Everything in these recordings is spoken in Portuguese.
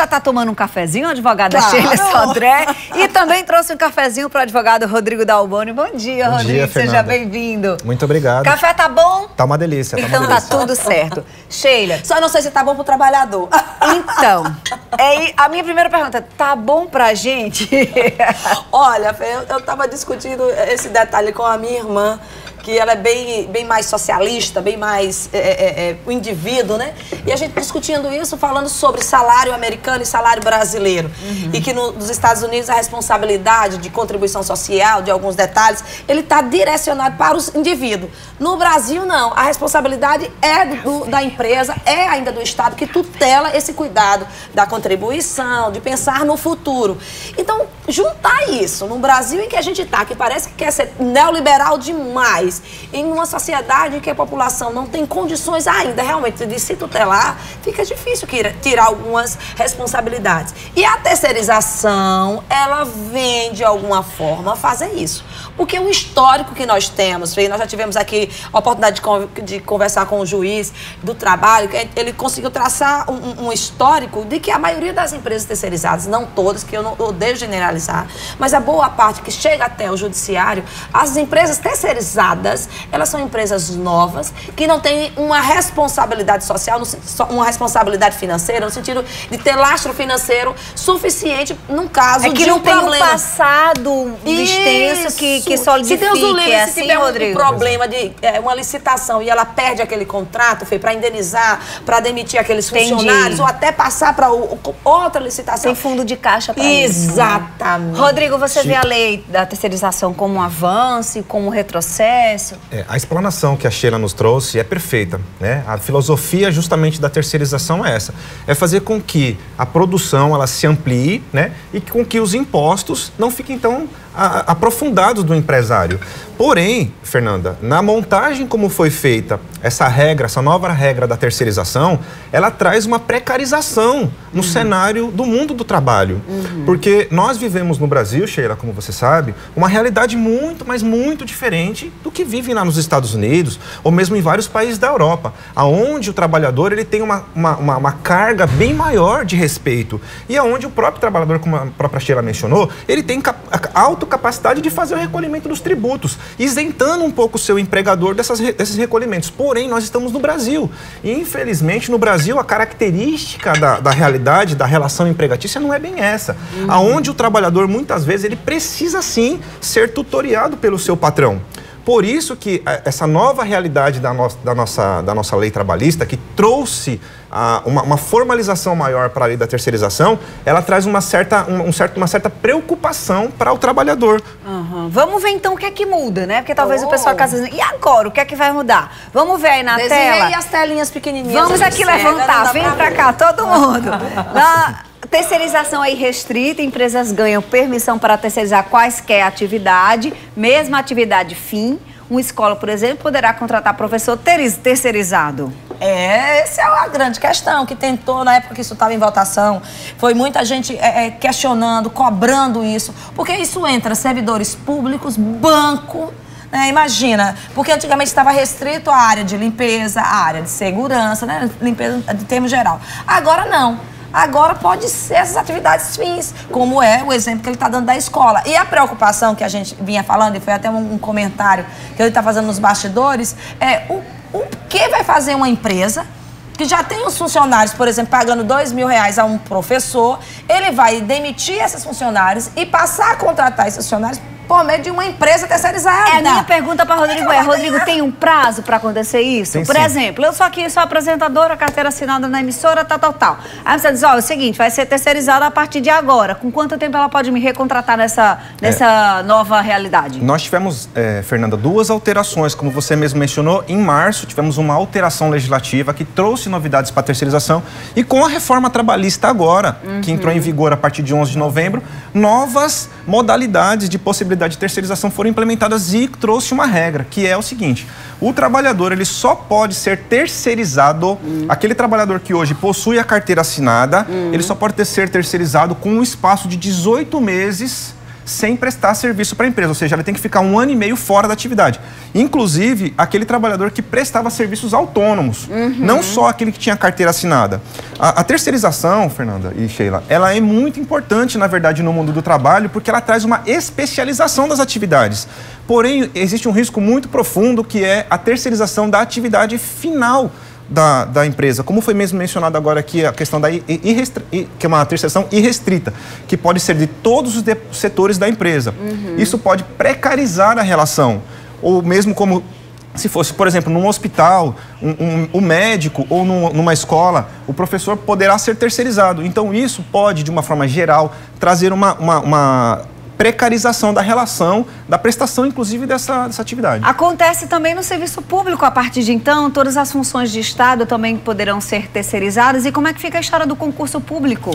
já está tomando um cafezinho, a advogada Claro. Sheila Sodré, e também trouxe um cafezinho para o advogado Rodrigo Dalboni. Bom dia, Bom Rodrigo, dia, seja Fernanda. bem-vindo. Muito obrigado. Café tá bom? Tá uma delícia, tá Então uma tá delícia. tudo certo. Sheila, Só não sei se tá bom pro trabalhador. então, a minha primeira pergunta, tá bom pra gente? Olha, eu tava discutindo esse detalhe com a minha irmã, que ela é bem mais socialista, bem mais o indivíduo, né? E a gente discutindo isso, falando sobre salário americano e salário brasileiro. E que nos Estados Unidos a responsabilidade de contribuição social, de alguns detalhes, ele está direcionado para os indivíduos. No Brasil, não. A responsabilidade é da empresa, é ainda do Estado, que tutela esse cuidado da contribuição, de pensar no futuro. Então, juntar isso no Brasil em que a gente está, que parece que quer ser neoliberal demais, em uma sociedade em que a população não tem condições ainda realmente de se tutelar, fica difícil tirar algumas responsabilidades. E a terceirização, ela vem de alguma forma fazer isso. Porque o histórico que nós temos, nós já tivemos aqui a oportunidade de conversar com o juiz do trabalho, que ele conseguiu traçar um histórico de que a maioria das empresas terceirizadas, não todas, que eu não odeio generalizar, mas a boa parte que chega até o judiciário, as empresas terceirizadas, elas são empresas novas, que não têm uma responsabilidade social, uma responsabilidade financeira, no sentido de ter lastro financeiro suficiente num caso que de não um tem problema. um passado extenso que solidifique. Se Deus o livre, assim, se tiver Rodrigo? um problema de uma licitação e ela perde aquele contrato, para indenizar, para demitir aqueles funcionários, ou até passar para outra licitação. Tem fundo de caixa para isso. Exatamente. Rodrigo, você vê a lei da terceirização como um avanço, como um retrocesso? A explanação que a Sheila nos trouxe é perfeita, né? A filosofia justamente da terceirização é essa. É fazer com que a produção ela se amplie, né? E com que os impostos não fiquem tão aprofundados do empresário. Porém, Fernanda, na montagem como foi feita essa regra, essa nova regra da terceirização, ela traz uma precarização no cenário do mundo do trabalho. Porque nós vivemos no Brasil, Sheila, como você sabe, uma realidade muito, mas muito diferente do que vive lá nos Estados Unidos ou mesmo em vários países da Europa, aonde o trabalhador ele tem uma carga bem maior de respeito e aonde o próprio trabalhador, como a própria Sheila mencionou, ele tem autocapacidade de fazer o recolhimento dos tributos, isentando um pouco o seu empregador desses recolhimentos. Porém, nós estamos no Brasil. E, infelizmente, no Brasil, a característica da realidade, da relação empregatícia não é bem essa. Aonde o trabalhador, muitas vezes, ele precisa, sim, ser tutoriado pelo seu patrão. Por isso que essa nova realidade da nossa lei trabalhista, que trouxe uma formalização maior para a lei da terceirização, ela traz uma certa preocupação para o trabalhador. Vamos ver então o que é que muda, né? Porque talvez o pessoal casa dizendo, e agora? O que é que vai mudar? Vamos ver aí na tela. E as telinhas pequenininhas. Vamos aqui levantar, vem pra cá, todo mundo. Terceirização aí restrita, empresas ganham permissão para terceirizar quaisquer atividade, mesma atividade fim. Uma escola, por exemplo, poderá contratar professor terceirizado. Essa é a grande questão que tentou, na época que isso estava em votação, foi muita gente questionando, cobrando isso, porque isso entra servidores públicos, banco. Imagina, porque antigamente estava restrito à área de limpeza, à área de segurança, né? Limpeza de termo geral. Agora não. Agora pode ser essas atividades fins, como é o exemplo que ele está dando da escola. E a preocupação que a gente vinha falando, e foi até um comentário que ele está fazendo nos bastidores, é o que vai fazer uma empresa que já tem os funcionários, por exemplo, pagando R$2.000 a um professor, ele vai demitir esses funcionários e passar a contratar esses funcionários por meio de uma empresa terceirizada. A minha pergunta para Rodrigo Rodrigo, tem um prazo para acontecer isso? Tem, por sim. exemplo, eu sou aqui, sou apresentadora, carteira assinada na emissora, tal. Aí você diz, ó, é o seguinte, vai ser terceirizada a partir de agora. Com quanto tempo ela pode me recontratar nessa nova realidade? Nós tivemos, Fernanda, duas alterações, como você mesmo mencionou. Em março, tivemos uma alteração legislativa que trouxe novidades para a terceirização. E com a reforma trabalhista agora, que entrou em vigor a partir de 11 de novembro, novas modalidades de possibilidade de terceirização foram implementadas e trouxe uma regra, que é o seguinte: o trabalhador ele só pode ser terceirizado, aquele trabalhador que hoje possui a carteira assinada, ele só pode ser terceirizado com um espaço de 18 meses sem prestar serviço para a empresa, ou seja, ele tem que ficar 1 ano e meio fora da atividade. Inclusive, aquele trabalhador que prestava serviços autônomos, não só aquele que tinha carteira assinada. A terceirização, Fernanda e Sheila, ela é muito importante, na verdade, no mundo do trabalho, porque ela traz uma especialização das atividades. Porém, existe um risco muito profundo, que é a terceirização da atividade final da empresa. Como foi mesmo mencionado agora aqui, a questão da que é uma terceirização irrestrita, que pode ser de todos os setores da empresa. Isso pode precarizar a relação, ou mesmo como se fosse, por exemplo, num hospital, um médico ou numa escola, o professor poderá ser terceirizado. Então, isso pode, de uma forma geral, trazer uma precarização da relação, da prestação, inclusive, dessa atividade. Acontece também no serviço público. A partir de então, todas as funções de Estado também poderão ser terceirizadas. E como é que fica a história do concurso público?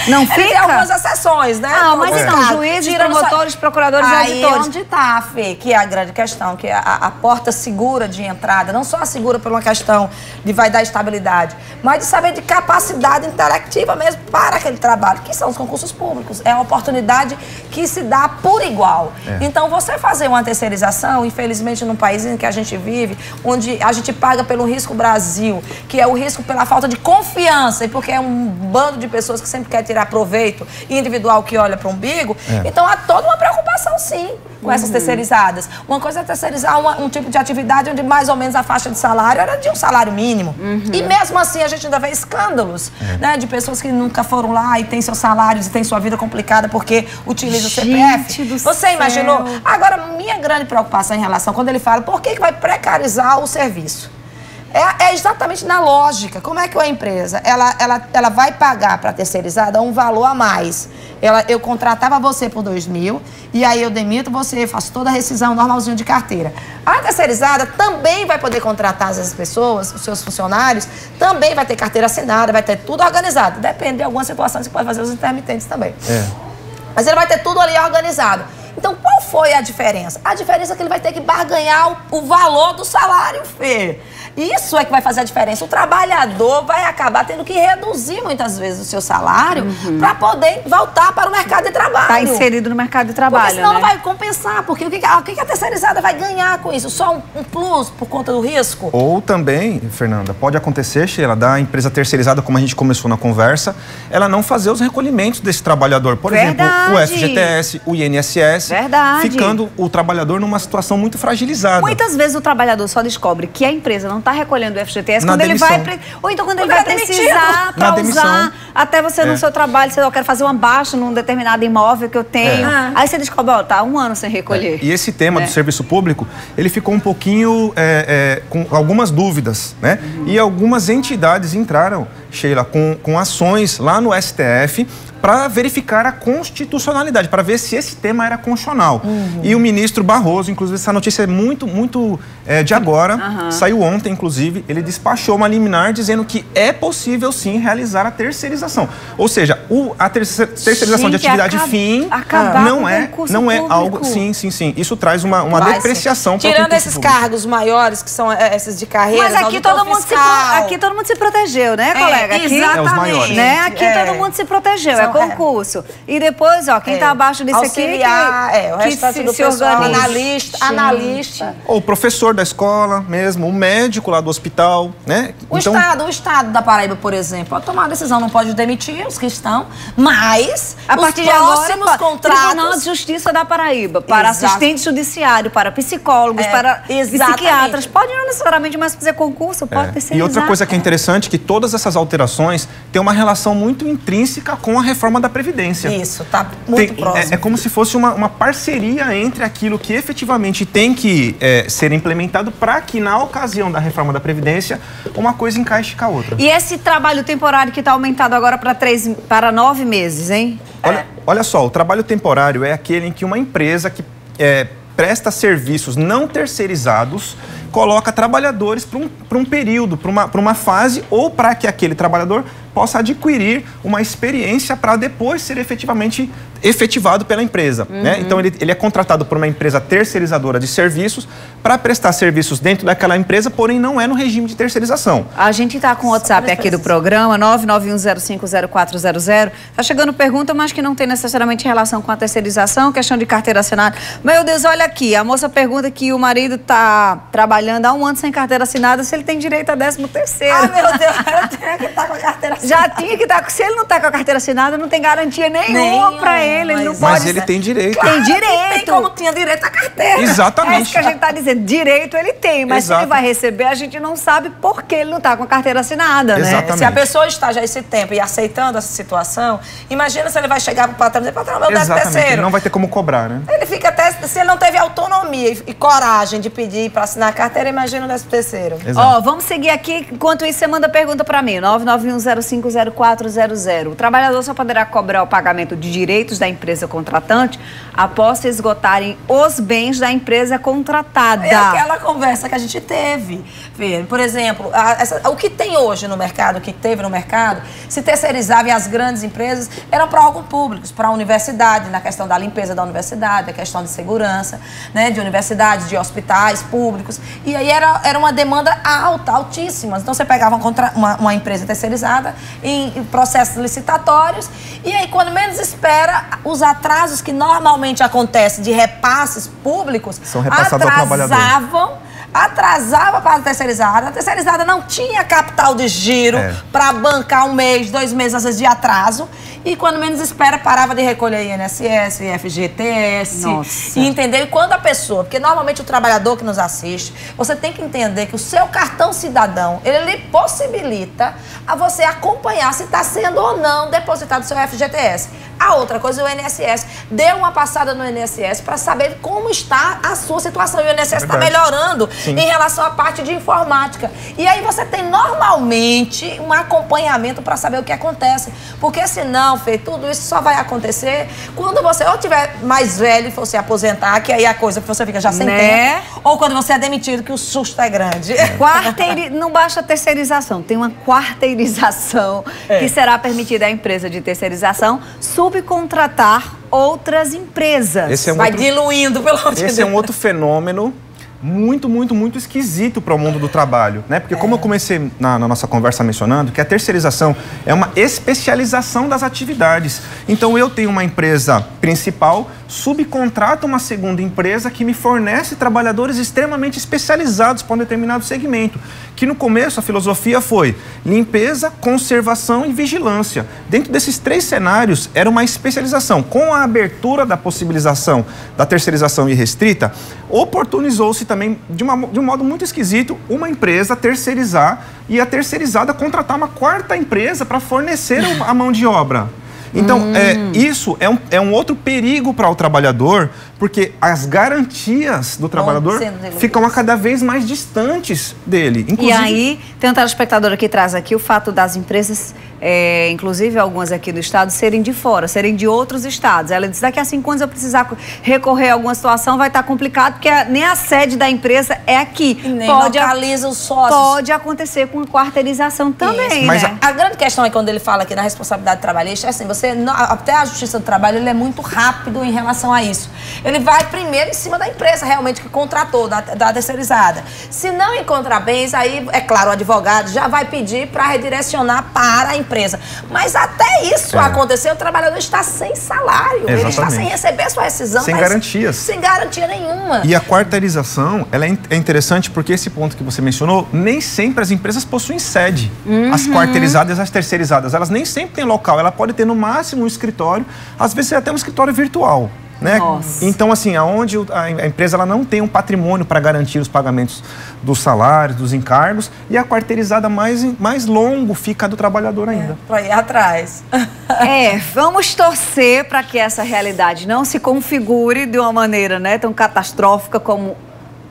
Não fica? Tem algumas exceções, né? Ah, mas então, juízes, promotores, procuradores e auditores. Aí onde está, Fê, que é a grande questão, que é a porta segura de entrada, não só segura por uma questão de vai dar estabilidade, mas de saber de capacidade intelectiva mesmo para aquele trabalho, que são os concursos públicos. É uma oportunidade que se dá por igual. Então, você fazer uma terceirização, infelizmente, num país em que a gente vive, onde a gente paga pelo risco Brasil, que é o risco pela falta de confiança, e porque é um bando de pessoas que sempre quer tirar proveito, individual que olha para o umbigo, então há toda uma preocupação, sim, com essas terceirizadas. Uma coisa é terceirizar um tipo de atividade onde mais ou menos a faixa de salário era de um salário mínimo. E mesmo assim, a gente ainda vê escândalos, né, de pessoas que nunca foram lá e têm seus salários e têm sua vida complicada porque utilizam o CPF. Você imaginou? Agora, minha grande preocupação em relação, quando ele fala, por que vai precarizar o serviço? É exatamente na lógica. Como é que a empresa, ela vai pagar para a terceirizada um valor a mais? Eu contratava você por 2.000 e aí eu demito você, faço toda a rescisão normalzinho de carteira. A terceirizada também vai poder contratar as pessoas, os seus funcionários, também vai ter carteira assinada, vai ter tudo organizado. Depende de algumas situações que pode fazer os intermitentes também. Mas ele vai ter tudo ali organizado. Então, qual foi a diferença? A diferença é que ele vai ter que barganhar o valor do salário, Fê. Isso é que vai fazer a diferença. O trabalhador vai acabar tendo que reduzir muitas vezes o seu salário para poder voltar para o mercado de trabalho. Está inserido no mercado de trabalho, porque senão né? não vai compensar. Porque o que a terceirizada vai ganhar com isso? Só um plus por conta do risco? Ou também, Fernanda, pode acontecer, Sheila, da empresa terceirizada, como a gente começou na conversa, ela não fazer os recolhimentos desse trabalhador. Por exemplo, o FGTS, o INSS, ficando o trabalhador numa situação muito fragilizada. Muitas vezes o trabalhador só descobre que a empresa não está recolhendo o FGTS na quando demissão. Ele vai... Ou então quando ele vai precisar para usar, até você no seu trabalho, você quer fazer uma baixa num determinado imóvel que eu tenho. Aí você descobre, ó, tá 1 ano sem recolher. E esse tema do serviço público, ele ficou um pouquinho com algumas dúvidas, né? E algumas entidades entraram, Sheila, com ações lá no STF para verificar a constitucionalidade, para ver se esse tema era constitucional. E o ministro Barroso, inclusive, essa notícia é muito de agora, saiu ontem, inclusive, ele despachou uma liminar dizendo que é possível, sim, realizar a terceirização. Ou seja, a terceirização de atividade fim não é algo... Sim. Isso traz uma depreciação para o tirando esses cargos maiores, que são esses de carreira, mas aqui todo mundo se protegeu, né, colega? Exatamente. Os maiores. Né? Aqui todo mundo se protegeu. Concurso. E depois, ó, quem está abaixo disso auxiliar, aqui... o restante do pessoal, analista. Ou o professor da escola mesmo, o médico lá do hospital, né? O Estado da Paraíba, por exemplo, pode tomar a decisão, não pode demitir os que estão, mas a partir de agora, contratos... Tribunal de Justiça da Paraíba, para assistente judiciário, para psicólogos, para psiquiatras, pode não necessariamente mais fazer concurso, pode terceirizar. E outra coisa que é interessante, que todas essas alterações têm uma relação muito intrínseca com a reforma da Previdência. Isso, tá muito próximo. É como se fosse uma parceria entre aquilo que efetivamente tem que ser implementado para que, na ocasião da reforma da Previdência, uma coisa encaixe com a outra. E esse trabalho temporário que está aumentado agora para 9 meses, hein? Olha só, o trabalho temporário é aquele em que uma empresa que presta serviços não terceirizados coloca trabalhadores para um período, para uma fase, ou para que aquele trabalhador possa adquirir uma experiência para depois ser efetivamente efetivado pela empresa, né? Então ele é contratado por uma empresa terceirizadora de serviços para prestar serviços dentro daquela empresa, porém não é no regime de terceirização. A gente está com o WhatsApp aqui do programa, 991050400. Está chegando pergunta, mas que não tem necessariamente relação com a terceirização, questão de carteira assinada. Meu Deus, olha aqui, a moça pergunta que o marido está trabalhando há 1 ano sem carteira assinada, se ele tem direito a 13º. Ah, meu Deus, eu tenho que estar com a carteira assinada. Já tinha que estar com... Se ele não está com a carteira assinada, não tem garantia nenhuma para ele não pode. Mas ele tem direito. Tem direito. Tem como tinha direito à carteira. Exatamente. É isso que a gente está dizendo. Direito ele tem, mas Exato. se ele vai receber, a gente não sabe por que ele não está com a carteira assinada, né? Exatamente. Se a pessoa está já esse tempo e aceitando essa situação, imagina se ele vai chegar para o patrão e dizer, patrão, meu 13º. Ele não vai ter como cobrar, né? Ele fica até, se ele não teve autonomia e coragem de pedir para assinar a carteira, imagina o 13º. Ó, vamos seguir aqui, enquanto isso você manda pergunta para mim, 991050400. O trabalhador só poderá cobrar o pagamento de direitos da empresa contratante após se esgotarem os bens da empresa contratada. É aquela conversa que a gente teve. Por exemplo, o que tem hoje no mercado, o que teve no mercado, se terceirizava e as grandes empresas eram para órgãos públicos, para a universidade, na questão da limpeza da universidade, a questão de segurança, né, de universidades, de hospitais públicos. E aí era uma demanda alta, altíssima. Então você pegava uma empresa terceirizada em processos licitatórios e aí quando menos espera, os atrasos que normalmente acontecem de repasses públicos são repassados ao trabalhador. Atrasava para a terceirizada não tinha capital de giro para bancar 1 mês, 2 meses, às vezes, de atraso. E quando menos espera, parava de recolher INSS, FGTS. Nossa. E entender quando a pessoa, porque normalmente o trabalhador que nos assiste, você tem que entender que o seu cartão cidadão, ele lhe possibilita a você acompanhar se está sendo ou não depositado o seu FGTS. A outra coisa, o INSS. Dê uma passada no INSS para saber como está a sua situação. E o INSS está melhorando em relação à parte de informática. E aí você tem normalmente um acompanhamento para saber o que acontece. Porque senão, Fê, tudo isso só vai acontecer quando você ou tiver mais velho e for se aposentar, que aí é a coisa que você fica já sem tempo. Ou quando você é demitido, que o susto é grande. Não basta terceirização, tem uma quarteirização que será permitida à empresa de terceirização subcontratar outras empresas. Vai diluindo, pelo amor de Deus. Esse é um outro fenômeno muito esquisito para o mundo do trabalho, né? Porque como eu comecei na nossa conversa mencionando, que a terceirização é uma especialização das atividades. Então eu tenho uma empresa principal, subcontrato uma segunda empresa que me fornece trabalhadores extremamente especializados para um determinado segmento. Que no começo a filosofia foi limpeza, conservação e vigilância. Dentro desses 3 cenários era uma especialização. Com a abertura da possibilização da terceirização irrestrita, oportunizou-se também, de um modo muito esquisito, uma empresa terceirizar e a terceirizada contratar uma 4ª empresa para fornecer a mão de obra. Então, isso é um outro perigo para o trabalhador, porque as garantias do trabalhador ficam a cada vez mais distantes dele. Inclusive... E aí, tem um telespectador que traz aqui o fato das empresas, inclusive algumas aqui do estado, serem de fora, serem de outros estados. Ela diz, daqui a 5 anos eu precisar recorrer a alguma situação, vai estar complicado, porque nem a sede da empresa é aqui. E nem localiza os sócios. Pode acontecer com quarteirização também, mas né? A grande questão é quando ele fala aqui na responsabilidade trabalhista, é assim, até a Justiça do Trabalho, ele é muito rápido em relação a isso. Ele vai primeiro em cima da empresa realmente que contratou, da terceirizada. Se não encontrar bens, aí, é claro, o advogado já vai pedir para redirecionar para a empresa. Mas até isso acontecer, o trabalhador está sem salário. Exatamente. Ele está sem receber sua rescisão. Sem garantias. Sem garantia nenhuma. E a quarteirização, ela é interessante porque esse ponto que você mencionou, nem sempre as empresas possuem sede. As quarteirizadas e as terceirizadas, elas nem sempre têm local. Ela pode ter no máximo um escritório, às vezes até um escritório virtual. Né? Então, assim, aonde a empresa ela não tem um patrimônio para garantir os pagamentos dos salários, dos encargos, e a quarteirizada mais longo fica a do trabalhador ainda. Para ir atrás. Vamos torcer para que essa realidade não se configure de uma maneira, né, tão catastrófica como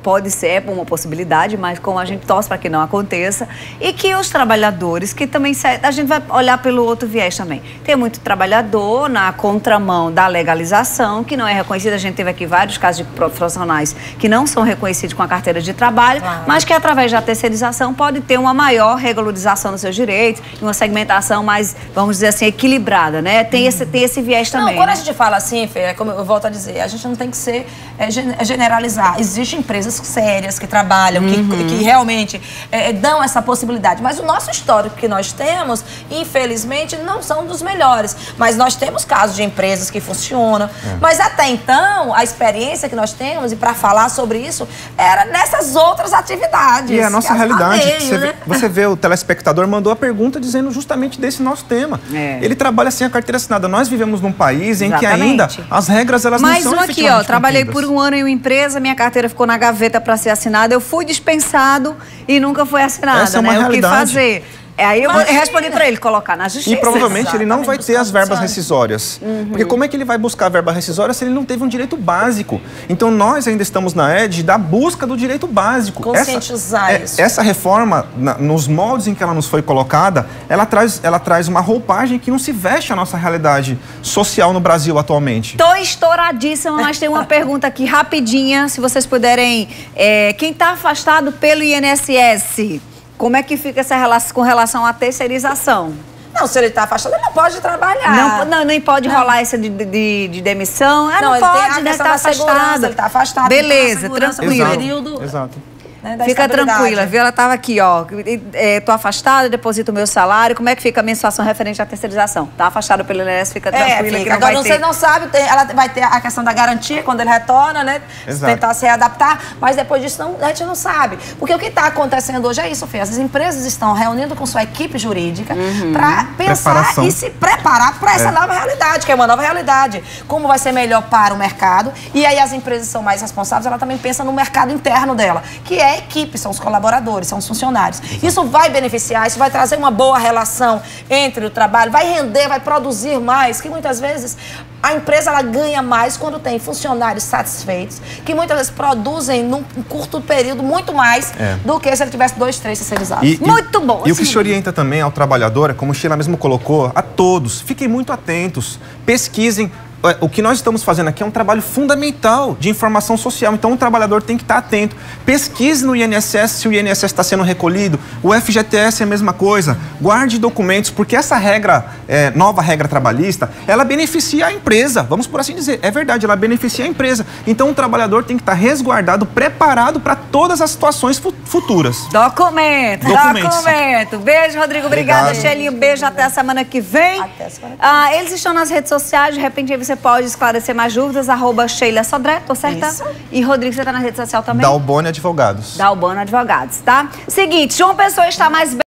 pode ser uma possibilidade, mas como a gente torce para que não aconteça, e que os trabalhadores, que também, a gente vai olhar pelo outro viés também, tem muito trabalhador na contramão da legalização, que não é reconhecida, a gente teve aqui vários casos de profissionais que não são reconhecidos com a carteira de trabalho, mas que através da terceirização pode ter uma maior regularização dos seus direitos, uma segmentação mais, vamos dizer assim, equilibrada, né? Tem esse viés também. Não, quando a gente fala assim, Fê, como eu volto a dizer, a gente não tem que ser generalizar. Existem empresas sérias que trabalham, que realmente dão essa possibilidade. Mas o nosso histórico que nós temos, infelizmente, não são dos melhores. Mas nós temos casos de empresas que funcionam. Mas até então, a experiência que nós temos, e para falar sobre isso, era nessas outras atividades. E é a nossa realidade. Né? Você vê, o telespectador mandou a pergunta dizendo justamente desse nosso tema. Ele trabalha sem a carteira assinada. Nós vivemos num país em que ainda as regras elas não são efetivamente aqui, ó, trabalhei por um ano em uma empresa, minha carteira ficou na gaveta para ser assinada, eu fui dispensado e nunca foi assinada. Essa é uma realidade. O que fazer? Aí eu respondi para ele, colocar na justiça. E provavelmente ele não vai ter as verbas rescisórias. Porque como é que ele vai buscar a verba rescisória se ele não teve um direito básico? Então nós ainda estamos na ED da busca do direito básico. Conscientizar isso. Essa reforma, nos moldes em que ela nos foi colocada, ela traz uma roupagem que não se veste a nossa realidade social no Brasil atualmente. Tô estouradíssima, mas tem uma pergunta aqui rapidinha, se vocês puderem. Quem está afastado pelo INSS... Como é que fica essa relação com relação à terceirização? Não, se ele está afastado, ele não pode trabalhar. Não, nem pode rolar essa de demissão. Não, não pode, ele né? Tá afastado. Ele está afastado. Beleza, tranquilo. Período, Exato. Fica tranquila, viu? Ela estava aqui, ó. Tô afastada, deposito o meu salário. Como é que fica a minha situação referente à terceirização? Tá afastada pelo INSS, fica tranquila. Que não agora vai ter... você não sabe, ela vai ter a questão da garantia quando ele retorna, né? Exato. Tentar se readaptar, mas depois disso a gente não sabe. Porque o que está acontecendo hoje é isso, Fê. As empresas estão reunindo com sua equipe jurídica para pensar e se preparar para essa nova realidade, que é uma nova realidade. Como vai ser melhor para o mercado. E aí as empresas são mais responsáveis, ela também pensa no mercado interno dela, que é a equipe, são os colaboradores, são os funcionários. Isso vai beneficiar, isso vai trazer uma boa relação entre o trabalho, vai render, vai produzir mais, que muitas vezes a empresa ela ganha mais quando tem funcionários satisfeitos, que muitas vezes produzem num curto período muito mais do que se ele tivesse 2, 3 terceirizados. Muito bom. E o que se orienta também ao trabalhador, como Sheila mesmo colocou, a todos, fiquem muito atentos, pesquisem. O que nós estamos fazendo aqui é um trabalho fundamental de informação social. Então, o trabalhador tem que estar atento. Pesquise no INSS se o INSS está sendo recolhido. O FGTS é a mesma coisa. Guarde documentos, porque essa regra, nova regra trabalhista, ela beneficia a empresa. Vamos por assim dizer. É verdade, ela beneficia a empresa. Então, o trabalhador tem que estar resguardado, preparado para todas as situações futuras. Documento. Beijo, Rodrigo. Obrigada, Sheilinha. Beijo, até a semana que vem. Até a semana que vem. Eles estão nas redes sociais, de repente aí você pode esclarecer mais dúvidas, @Sheila Sodré, tô certa? Isso. E Rodrigo, você tá na rede social também? Dalboni Advogados. Dalboni Advogados, tá? Seguinte, João Pessoa está mais